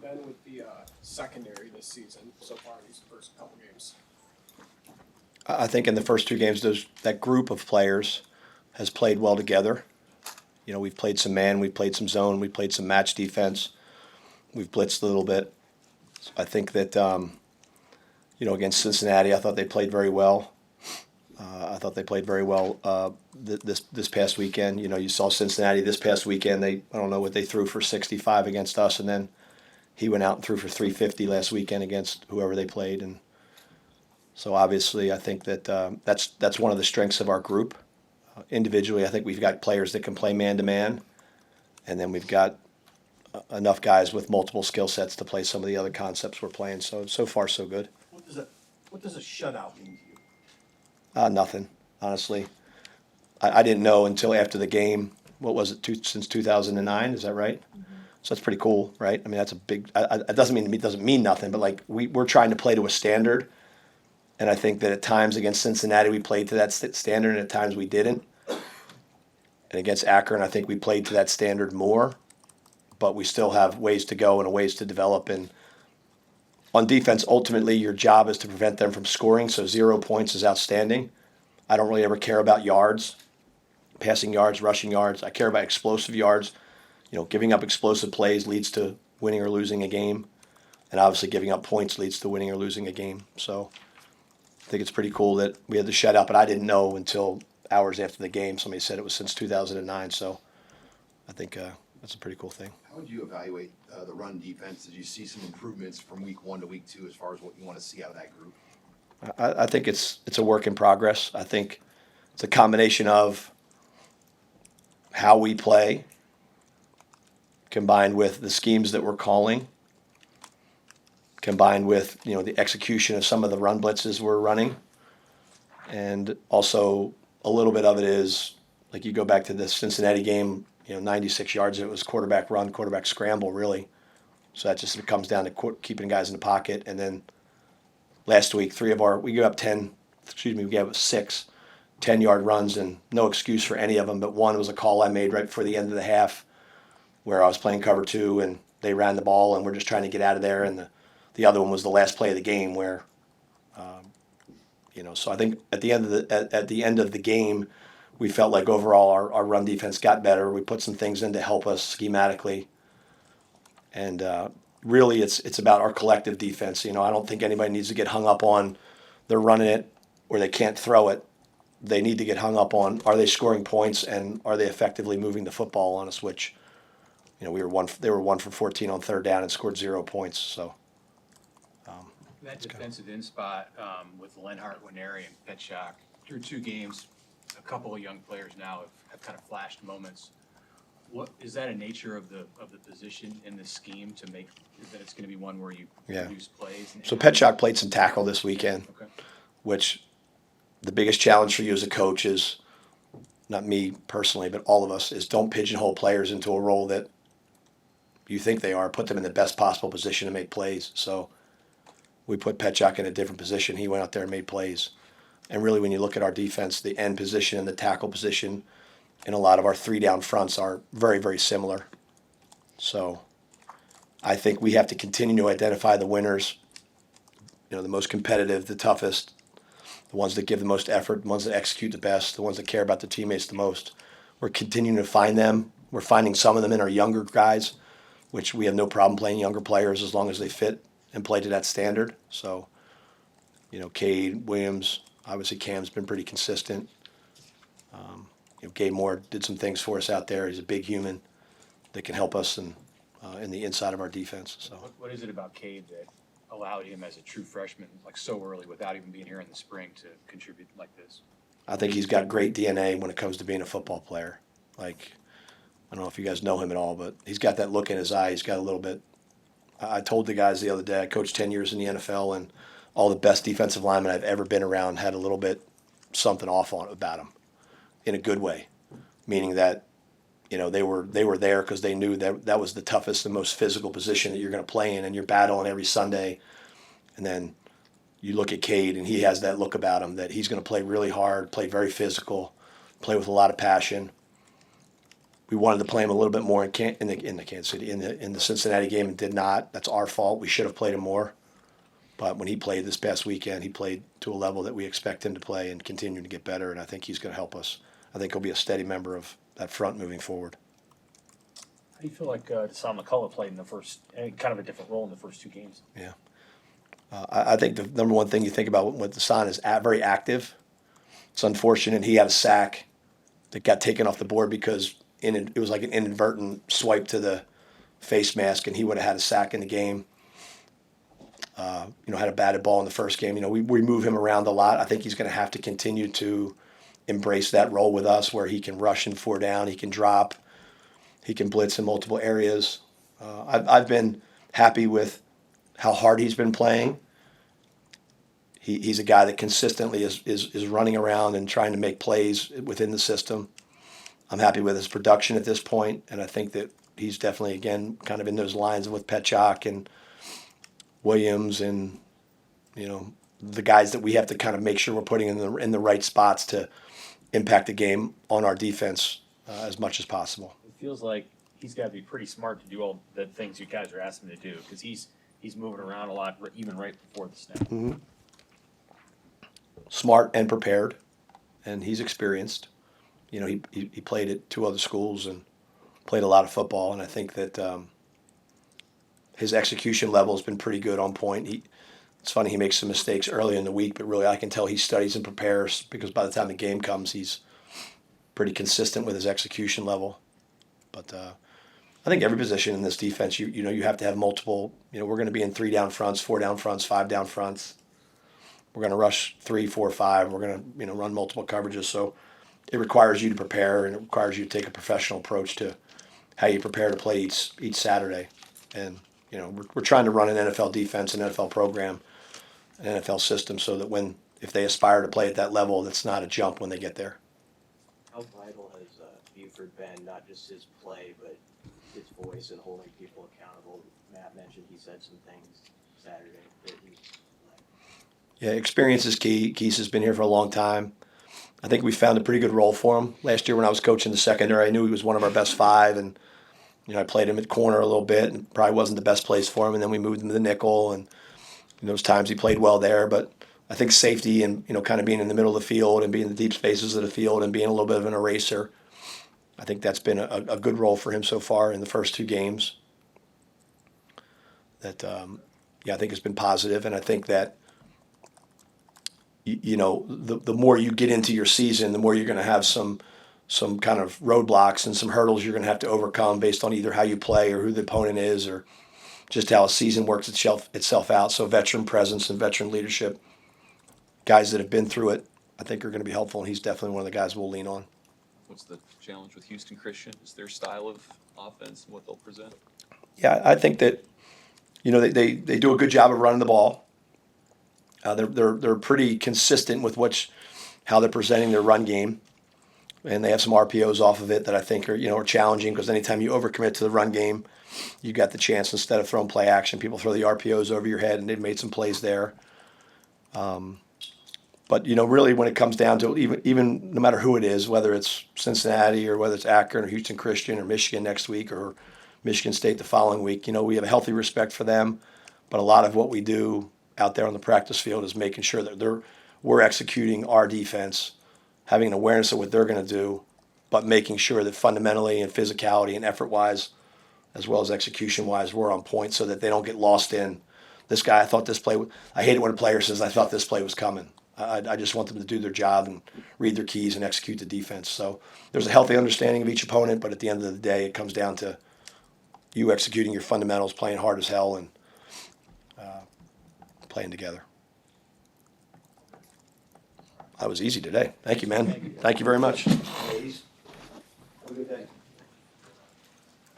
been with the secondary this season so far in these first couple games? I think in the first two games, that group of players has played well together. You know, we've played some man, we've played some zone, we've played some match defense, we've blitzed a little bit. I think that, against Cincinnati, I thought they played very well. I thought they played very well this past weekend. You know, you saw Cincinnati this past weekend. I don't know what they threw for 65 against us, and then he went out and threw for 350 last weekend against whoever they played. And so obviously, I think that that's one of the strengths of our group. Individually, I think we've got players that can play man to man, and then we've got enough guys with multiple skill sets to play some of the other concepts we're playing. So far, so good. What does a shutout mean to you? Nothing, honestly. I didn't know until after the game. What was it? Since 2009, is that right? Mm-hmm. So that's pretty cool, right? I mean, that's a big. It doesn't mean nothing, but like we're trying to play to a standard, and I think that at times against Cincinnati we played to that standard, and at times we didn't. And against Akron, I think we played to that standard more, but we still have ways to go and ways to develop. And on defense, ultimately, your job is to prevent them from scoring. So 0 points is outstanding. I don't really ever care about yards, passing yards, rushing yards. I care about explosive yards. You know, giving up explosive plays leads to winning or losing a game. And obviously giving up points leads to winning or losing a game. So I think it's pretty cool that we had the shutout, but I didn't know until hours after the game. Somebody said it was since 2009. So I think that's a pretty cool thing. How would you evaluate the run defense? Did you see some improvements from week 1 to week 2 as far as what you want to see out of that group? I think it's a work in progress. I think it's a combination of how we play combined with the schemes that we're calling, combined with the execution of some of the run blitzes we're running, and also a little bit of it is like you go back to the Cincinnati game. 96 yards. It was quarterback run, quarterback scramble, really. So that just comes down to keeping guys in the pocket. And then last week, we gave up 6 10-yard runs, and no excuse for any of them. But one was a call I made right before the end of the half where I was playing cover 2 and they ran the ball and we're just trying to get out of there. And the other one was the last play of the game where, so I think at the end of the game, we felt like overall our run defense got better. We put some things in to help us schematically. And really it's about our collective defense. I don't think anybody needs to get hung up on they're running it or they can't throw it. They need to get hung up on are they scoring points and are they effectively moving the football on us, which they were 1 for 14 on third down and scored 0 points. So that defensive end spot with Lenhart, Winery, and Petchak through 2 games. A couple of young players now have kind of flashed moments. What is that a nature of the position in the scheme to make that it's going to be one where you produce plays? So Petchak played some tackle this weekend, which the biggest challenge for you as a coach is, not me personally, but all of us, is don't pigeonhole players into a role that you think they are. Put them in the best possible position to make plays. So we put Petchak in a different position. He went out there and made plays. And really, when you look at our defense, the end position and the tackle position in a lot of our 3-down fronts are very, very similar. So I think we have to continue to identify the winners, the most competitive, the toughest, the ones that give the most effort, the ones that execute the best, the ones that care about the teammates the most. We're continuing to find them. We're finding some of them in our younger guys, which we have no problem playing younger players as long as they fit and play to that standard. So, Cade, Williams, obviously Cam's been pretty consistent. Gabe Moore did some things for us out there. He's a big human that can help us in the inside of our defense. So, what is it about Cade that allowed him as a true freshman, like so early, without even being here in the spring, to contribute like this? I think he's got great DNA when it comes to being a football player. Like, I don't know if you guys know him at all, but he's got that look in his eye. He's got a little bit. I told the guys the other day, I coached 10 years in the NFL, and all the best defensive linemen I've ever been around had a little bit something off on about them, in a good way, meaning that they were there because they knew that was the toughest and most physical position that you're going to play in, and you're battling every Sunday. And then you look at Cade, and he has that look about him that he's going to play really hard, play very physical, play with a lot of passion. we wanted to play him a little bit more in the Kansas City in the Cincinnati game and did not. That's our fault. We should have played him more. But when he played this past weekend, he played to a level that we expect him to play and continue to get better. And I think he's going to help us. I think he'll be a steady member of that front moving forward. How do you feel like Deshaun McCullough played in the first, kind of a different role in the first 2 games? Yeah. I think the number one thing you think about with Deshaun is very active. It's unfortunate he had a sack that got taken off the board because it was like an inadvertent swipe to the face mask, and he would have had a sack in the game. Had a batted ball in the first game. We move him around a lot. I think he's going to have to continue to embrace that role with us where he can rush in 4 down, he can drop, he can blitz in multiple areas. I've been happy with how hard he's been playing. He's a guy that consistently is running around and trying to make plays within the system. I'm happy with his production at this point, and I think that he's definitely, again, kind of in those lines with Petchak and Williams and, the guys that we have to kind of make sure we're putting in the right spots to impact the game on our defense as much as possible. It feels like he's got to be pretty smart to do all the things you guys are asking him to do because he's moving around a lot, even right before the snap. Mm-hmm. Smart and prepared, and he's experienced. He played at 2 other schools and played a lot of football, and I think that his execution level has been pretty good, on point. It's funny, he makes some mistakes early in the week, but really I can tell he studies and prepares because by the time the game comes, he's pretty consistent with his execution level. But I think every position in this defense, you have to have multiple. We're going to be in 3 down fronts, 4 down fronts, 5 down fronts. We're going to rush 3, 4, 5. We're going to run multiple coverages. So it requires you to prepare, and it requires you to take a professional approach to how you prepare to play each Saturday. And we're trying to run an NFL defense, an NFL program, an NFL system, so that if they aspire to play at that level, that's not a jump when they get there. How vital has Buford been, not just his play, but his voice and holding people accountable? Matt mentioned he said some things Saturday that he's like. Yeah, experience is key. Keese has been here for a long time. I think we found a pretty good role for him. Last year when I was coaching the secondary, I knew he was one of our best 5, and I played him at corner a little bit, and probably wasn't the best place for him. And then we moved him to the nickel, and those times he played well there. But I think safety and kind of being in the middle of the field and being in the deep spaces of the field and being a little bit of an eraser, I think that's been a good role for him so far in the first 2 games. That I think has been positive, and I think that the more you get into your season, the more you're going to have some kind of roadblocks and some hurdles you're going to have to overcome based on either how you play or who the opponent is or just how a season works itself out. So veteran presence and veteran leadership, guys that have been through it, I think are going to be helpful, and he's definitely one of the guys we'll lean on. What's the challenge with Houston Christian? Is their style of offense and what they'll present? Yeah, I think that they do a good job of running the ball. They're pretty consistent with how they're presenting their run game, and they have some RPOs off of it that I think are challenging because anytime you overcommit to the run game, you got the chance instead of throwing play action, people throw the RPOs over your head, and they've made some plays there. But really when it comes down to even no matter who it is, whether it's Cincinnati or whether it's Akron or Houston Christian or Michigan next week or Michigan State the following week, we have a healthy respect for them. But a lot of what we do out there on the practice field is making sure that we're executing our defense, having an awareness of what they're going to do, but making sure that fundamentally and physicality and effort-wise, as well as execution-wise, we're on point so that they don't get lost in this guy. I hate it when a player says, I thought this play was coming. I just want them to do their job and read their keys and execute the defense. So there's a healthy understanding of each opponent, but at the end of the day, it comes down to you executing your fundamentals, playing hard as hell, and playing together. That was easy today. Thank you, man. Thank you very much. Hayes,